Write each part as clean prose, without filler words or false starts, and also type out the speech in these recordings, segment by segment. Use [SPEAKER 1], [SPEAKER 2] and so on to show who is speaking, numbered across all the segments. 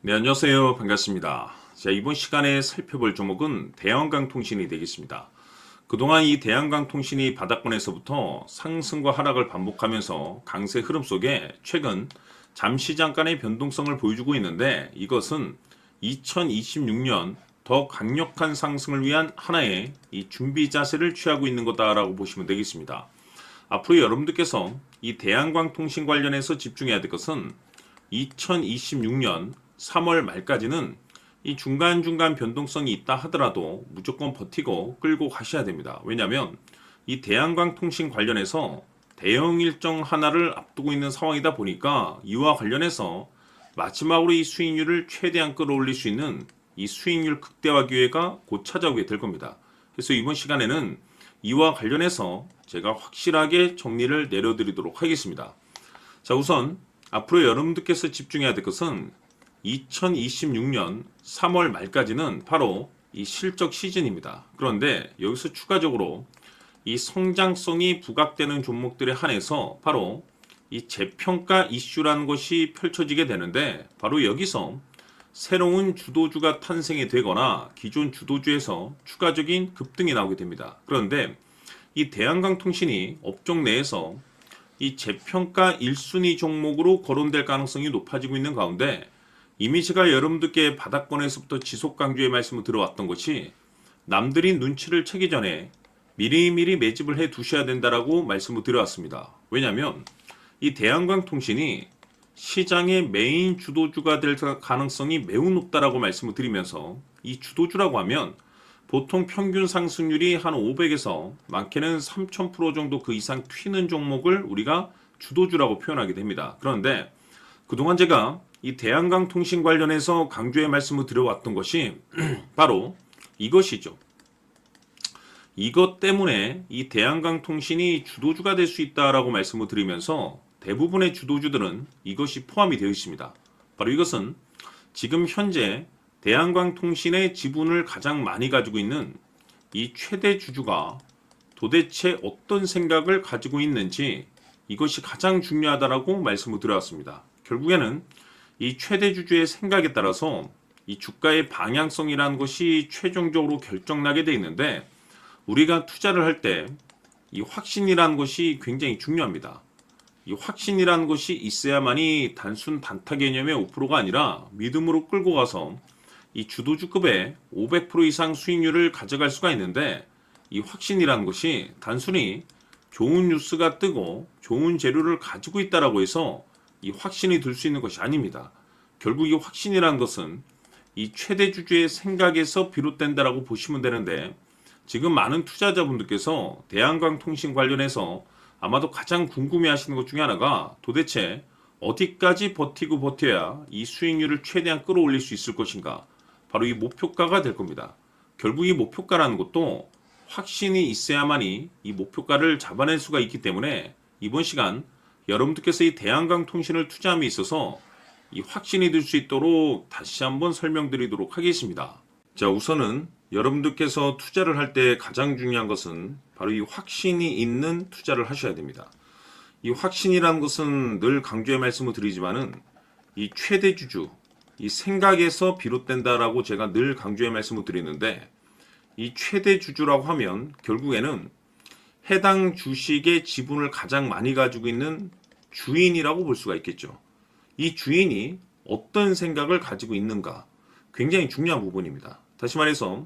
[SPEAKER 1] 네, 안녕하세요. 반갑습니다. 자, 이번 시간에 살펴볼 종목은 대한강통신이 되겠습니다. 그동안 이 대한강통신이 바닥권에서부터 상승과 하락을 반복하면서 강세 흐름 속에 최근 잠시 잠깐의 변동성을 보여주고 있는데, 이것은 2026년 더 강력한 상승을 위한 하나의 이 준비 자세를 취하고 있는 거다라고 보시면 되겠습니다. 앞으로 여러분들께서 이 대한광통신 관련해서 집중해야 될 것은 2026년 3월 말까지는 이 중간중간 변동성이 있다 하더라도 무조건 버티고 끌고 가셔야 됩니다. 왜냐하면 이 대한광통신 관련해서 대형 일정 하나를 앞두고 있는 상황이다 보니까 이와 관련해서 마지막으로 이 수익률을 최대한 끌어올릴 수 있는 이 수익률 극대화 기회가 곧 찾아오게 될 겁니다. 그래서 이번 시간에는 이와 관련해서 제가 확실하게 정리를 내려드리도록 하겠습니다. 자, 우선 앞으로 여러분들께서 집중해야 될 것은 2026년 3월 말까지는 바로 이 실적 시즌입니다. 그런데 여기서 추가적으로 이 성장성이 부각되는 종목들에 한해서 바로 이 재평가 이슈라는 것이 펼쳐지게 되는데, 바로 여기서 새로운 주도주가 탄생이 되거나 기존 주도주에서 추가적인 급등이 나오게 됩니다. 그런데 이 대한강통신이 업종 내에서 이 재평가 1순위 종목으로 거론될 가능성이 높아지고 있는 가운데, 이미 제가 여러분들께 바닥권에서부터 지속 강조의 말씀을 들어왔던 것이 남들이 눈치를 채기 전에 미리미리 매집을 해 두셔야 된다라고 말씀을 드려왔습니다. 왜냐하면 이 대한광통신이 시장의 메인 주도주가 될 가능성이 매우 높다라고 말씀을 드리면서, 이 주도주라고 하면 보통 평균 상승률이 한 500에서 많게는 3000% 정도 그 이상 튀는 종목을 우리가 주도주라고 표현하게 됩니다. 그런데 그동안 제가 이 대한강통신 관련해서 강조의 말씀을 드려왔던 것이 바로 이것이죠. 이것 때문에 이 대한강통신이 주도주가 될 수 있다라고 말씀을 드리면서 대부분의 주도주들은 이것이 포함이 되어 있습니다. 바로 이것은 지금 현재 대한광통신의 지분을 가장 많이 가지고 있는 이 최대 주주가 도대체 어떤 생각을 가지고 있는지, 이것이 가장 중요하다라고 말씀을 드려왔습니다. 결국에는 이 최대 주주의 생각에 따라서 이 주가의 방향성이라는 것이 최종적으로 결정나게 되어 있는데, 우리가 투자를 할 때 이 확신이라는 것이 굉장히 중요합니다. 이 확신이라는 것이 있어야만이 단순 단타 개념의 5%가 아니라 믿음으로 끌고 가서 이 주도주급의 500% 이상 수익률을 가져갈 수가 있는데, 이 확신이라는 것이 단순히 좋은 뉴스가 뜨고 좋은 재료를 가지고 있다라고 해서 이 확신이 들 수 있는 것이 아닙니다. 결국 이 확신이라는 것은 이 최대 주주의 생각에서 비롯된다라고 보시면 되는데, 지금 많은 투자자분들께서 대한광통신 관련해서 아마도 가장 궁금해하시는 것 중에 하나가 도대체 어디까지 버티고 버텨야 이 수익률을 최대한 끌어올릴 수 있을 것인가, 바로 이 목표가가 될 겁니다. 결국 이 목표가라는 것도 확신이 있어야만이 이 목표가를 잡아낼 수가 있기 때문에 이번 시간 여러분들께서 이 대한강통신을 투자함에 있어서 이 확신이 들 수 있도록 다시 한번 설명드리도록 하겠습니다. 자, 우선은 여러분들께서 투자를 할 때 가장 중요한 것은 바로 이 확신이 있는 투자를 하셔야 됩니다. 이 확신이라는 것은 늘 강조의 말씀을 드리지만은 이 최대 주주, 이 생각에서 비롯된다라고 제가 늘 강조의 말씀을 드리는데, 이 최대 주주라고 하면 결국에는 해당 주식의 지분을 가장 많이 가지고 있는 주인이라고 볼 수가 있겠죠. 이 주인이 어떤 생각을 가지고 있는가, 굉장히 중요한 부분입니다. 다시 말해서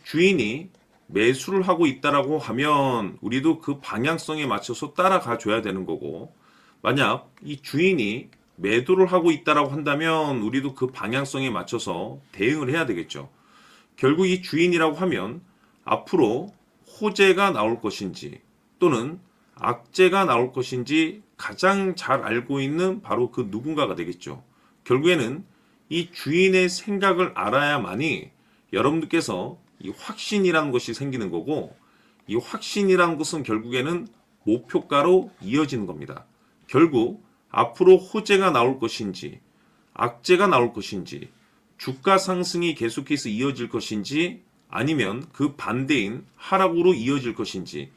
[SPEAKER 1] 주인이 매수를 하고 있다라고 하면 우리도 그 방향성에 맞춰서 따라가 줘야 되는 거고, 만약 이 주인이 매도를 하고 있다라고 한다면 우리도 그 방향성에 맞춰서 대응을 해야 되겠죠. 결국 이 주인이라고 하면 앞으로 호재가 나올 것인지 또는 악재가 나올 것인지 가장 잘 알고 있는 바로 그 누군가가 되겠죠. 결국에는 이 주인의 생각을 알아야만이 여러분들께서 이 확신이라는 것이 생기는 거고, 이 확신이라는 것은 결국에는 목표가로 이어지는 겁니다. 결국 앞으로 호재가 나올 것인지 악재가 나올 것인지, 주가 상승이 계속해서 이어질 것인지 아니면 그 반대인 하락으로 이어질 것인지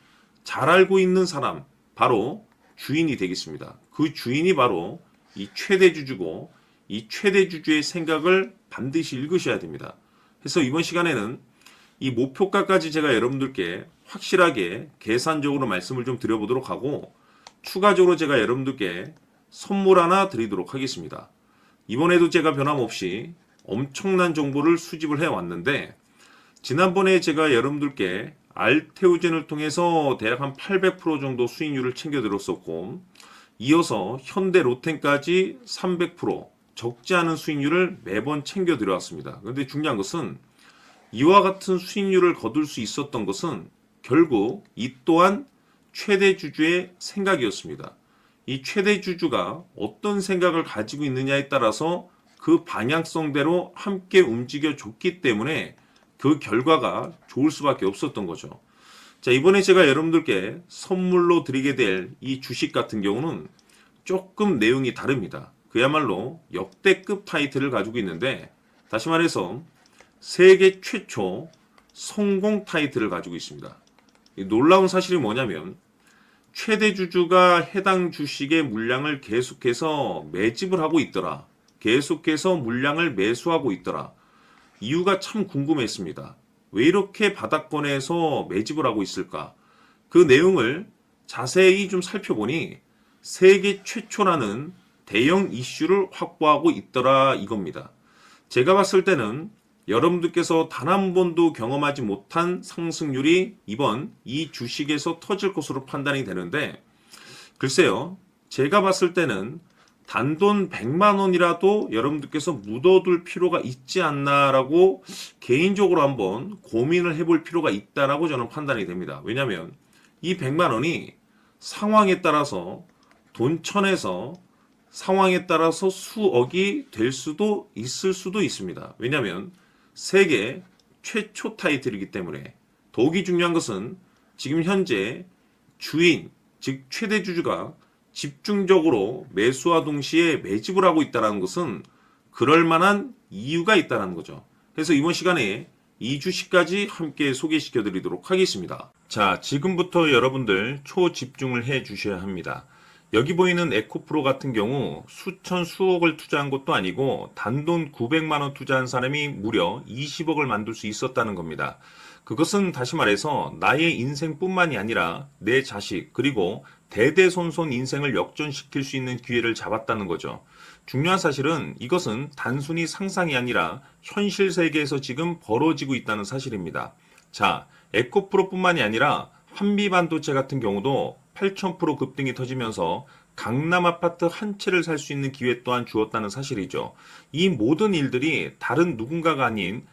[SPEAKER 1] 잘 알고 있는 사람, 바로 주인이 되겠습니다. 그 주인이 바로 이 최대 주주고, 이 최대 주주의 생각을 반드시 읽으셔야 됩니다. 그래서 이번 시간에는 이 목표가까지 제가 여러분들께 확실하게 계산적으로 말씀을 좀 드려보도록 하고, 추가적으로 제가 여러분들께 선물 하나 드리도록 하겠습니다. 이번에도 제가 변함없이 엄청난 정보를 수집을 해왔는데, 지난번에 제가 여러분들께 알테오젠을 통해서 대략 한 800% 정도 수익률을 챙겨드렸었고, 이어서 현대 로템까지 300% 적지 않은 수익률을 매번 챙겨드려왔습니다. 그런데 중요한 것은 이와 같은 수익률을 거둘 수 있었던 것은 결국 이 또한 최대 주주의 생각이었습니다. 이 최대 주주가 어떤 생각을 가지고 있느냐에 따라서 그 방향성대로 함께 움직여 줬기 때문에 그 결과가 좋을 수밖에 없었던 거죠. 자, 이번에 제가 여러분들께 선물로 드리게 될 이 주식 같은 경우는 조금 내용이 다릅니다. 그야말로 역대급 타이틀을 가지고 있는데, 다시 말해서 세계 최초 성공 타이틀을 가지고 있습니다. 이 놀라운 사실이 뭐냐면 최대 주주가 해당 주식의 물량을 계속해서 매집을 하고 있더라. 계속해서 물량을 매수하고 있더라. 이유가 참 궁금했습니다. 왜 이렇게 바닥권에서 매집을 하고 있을까? 그 내용을 자세히 좀 살펴보니 세계 최초라는 대형 이슈를 확보하고 있더라 이겁니다. 제가 봤을 때는 여러분들께서 단 한 번도 경험하지 못한 상승률이 이번 이 주식에서 터질 것으로 판단이 되는데, 글쎄요, 제가 봤을 때는 단돈 100만 원이라도 여러분들께서 묻어둘 필요가 있지 않나라고 개인적으로 한번 고민을 해볼 필요가 있다라고 저는 판단이 됩니다. 왜냐하면 이 100만 원이 상황에 따라서 돈천에서 상황에 따라서 수억이 될 수도 있을 수도 있습니다. 왜냐하면 세계 최초 타이틀이기 때문에. 더욱이 중요한 것은 지금 현재 주인, 즉 최대 주주가 집중적으로 매수와 동시에 매집을 하고 있다는 것은 그럴 만한 이유가 있다는 거죠. 그래서 이번 시간에 이 주식까지 함께 소개시켜 드리도록 하겠습니다. 자, 지금부터 여러분들 초집중을 해 주셔야 합니다. 여기 보이는 에코프로 같은 경우 수천 수억을 투자한 것도 아니고 단돈 900만 원 투자한 사람이 무려 20억을 만들 수 있었다는 겁니다. 그것은 다시 말해서 나의 인생뿐만이 아니라 내 자식 그리고 대대손손 인생을 역전시킬 수 있는 기회를 잡았다는 거죠. 중요한 사실은 이것은 단순히 상상이 아니라 현실 세계에서 지금 벌어지고 있다는 사실입니다. 자, 에코프로뿐만이 아니라 한미반도체 같은 경우도 8,000% 급등이 터지면서 강남 아파트 한 채를 살 수 있는 기회 또한 주었다는 사실이죠. 이 모든 일들이 다른 누군가가 아닌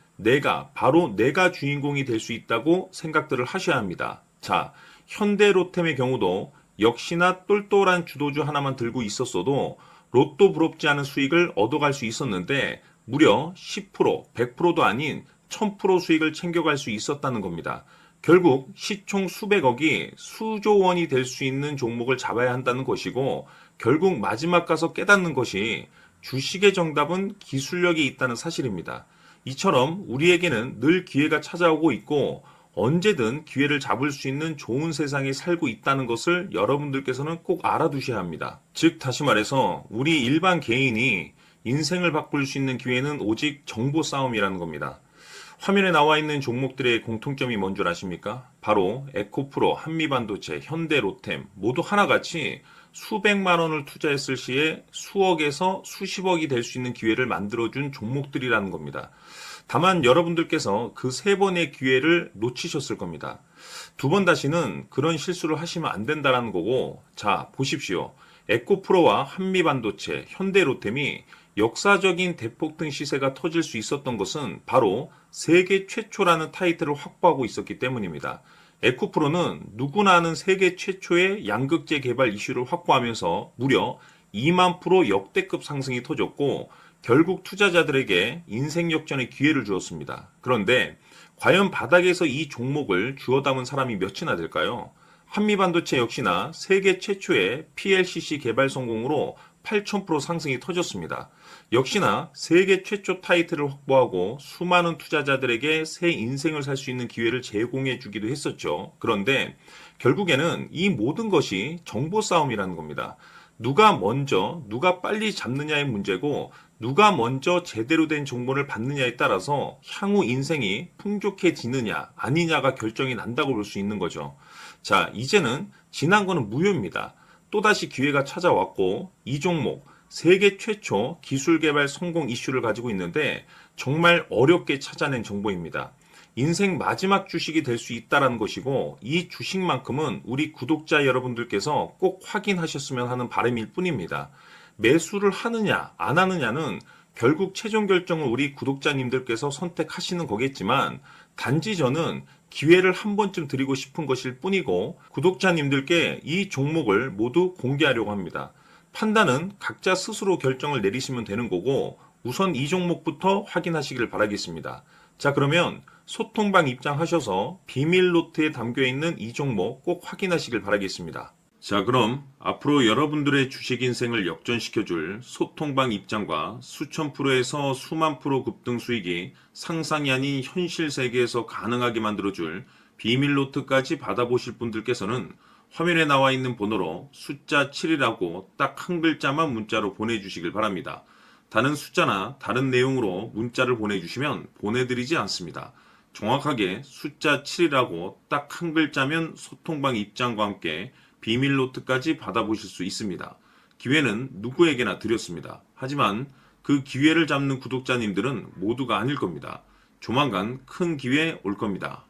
[SPEAKER 1] 바로 내가 주인공이 될 수 있다고 생각들을 하셔야 합니다. 자, 현대로템의 경우도 역시나 똘똘한 주도주 하나만 들고 있었어도 로또 부럽지 않은 수익을 얻어갈 수 있었는데 무려 10%, 100%도 아닌 1000% 수익을 챙겨갈 수 있었다는 겁니다. 결국 시총 수백억이 수조 원이 될 수 있는 종목을 잡아야 한다는 것이고, 결국 마지막 가서 깨닫는 것이 주식의 정답은 기술력이 있다는 사실입니다. 이처럼 우리에게는 늘 기회가 찾아오고 있고 언제든 기회를 잡을 수 있는 좋은 세상에 살고 있다는 것을 여러분들께서는 꼭 알아두셔야 합니다. 즉 다시 말해서 우리 일반 개인이 인생을 바꿀 수 있는 기회는 오직 정보 싸움이라는 겁니다. 화면에 나와 있는 종목들의 공통점이 뭔 줄 아십니까? 바로 에코프로, 한미반도체, 현대로템 모두 하나같이 수백만 원을 투자했을 시에 수억에서 수십억이 될 수 있는 기회를 만들어준 종목들이라는 겁니다. 다만 여러분들께서 그 세 번의 기회를 놓치셨을 겁니다. 두 번 다시는 그런 실수를 하시면 안 된다는 거고, 자 보십시오. 에코프로와 한미반도체, 현대로템이 역사적인 대폭등 시세가 터질 수 있었던 것은 바로 세계 최초라는 타이틀을 확보하고 있었기 때문입니다. 에코프로는 누구나 아는 세계 최초의 양극재 개발 이슈를 확보하면서 무려 2만 프로 역대급 상승이 터졌고 결국 투자자들에게 인생 역전의 기회를 주었습니다. 그런데 과연 바닥에서 이 종목을 주워 담은 사람이 몇이나 될까요? 한미반도체 역시나 세계 최초의 PLCC 개발 성공으로 8,000% 상승이 터졌습니다. 역시나 세계 최초 타이틀을 확보하고 수많은 투자자들에게 새 인생을 살 수 있는 기회를 제공해 주기도 했었죠. 그런데 결국에는 이 모든 것이 정보 싸움이라는 겁니다.
[SPEAKER 2] 누가 먼저, 누가 빨리 잡느냐의 문제고, 누가 먼저 제대로 된 정보를 받느냐에 따라서 향후 인생이 풍족해지느냐, 아니냐가 결정이 난다고 볼 수 있는 거죠. 자, 이제는 지난 거는 무효입니다. 또다시 기회가 찾아왔고, 이 종목, 세계 최초 기술 개발 성공 이슈를 가지고 있는데, 정말 어렵게 찾아낸 정보입니다. 인생 마지막 주식이 될 수 있다는 것이고, 이 주식만큼은 우리 구독자 여러분들께서 꼭 확인하셨으면 하는 바람일 뿐입니다. 매수를 하느냐 안 하느냐는 결국 최종 결정을 우리 구독자님들께서 선택하시는 거겠지만, 단지 저는 기회를 한 번쯤 드리고 싶은 것일 뿐이고, 구독자님들께 이 종목을 모두 공개하려고 합니다. 판단은 각자 스스로 결정을 내리시면 되는 거고, 우선 이 종목부터 확인하시길 바라겠습니다. 자, 그러면 소통방 입장하셔서 비밀 노트에 담겨 있는 이 종목 꼭 확인하시길 바라겠습니다.
[SPEAKER 1] 자, 그럼 앞으로 여러분들의 주식 인생을 역전시켜줄 소통방 입장과 수천 프로에서 수만 프로 급등 수익이 상상이 아닌 현실 세계에서 가능하게 만들어줄 비밀 노트까지 받아보실 분들께서는 화면에 나와 있는 번호로 숫자 7이라고 딱 한 글자만 문자로 보내주시길 바랍니다. 다른 숫자나 다른 내용으로 문자를 보내주시면 보내드리지 않습니다. 정확하게 숫자 7이라고 딱 한 글자면 소통방 입장과 함께 비밀 노트까지 받아보실 수 있습니다. 기회는 누구에게나 드렸습니다. 하지만 그 기회를 잡는 구독자님들은 모두가 아닐 겁니다. 조만간 큰 기회 올 겁니다.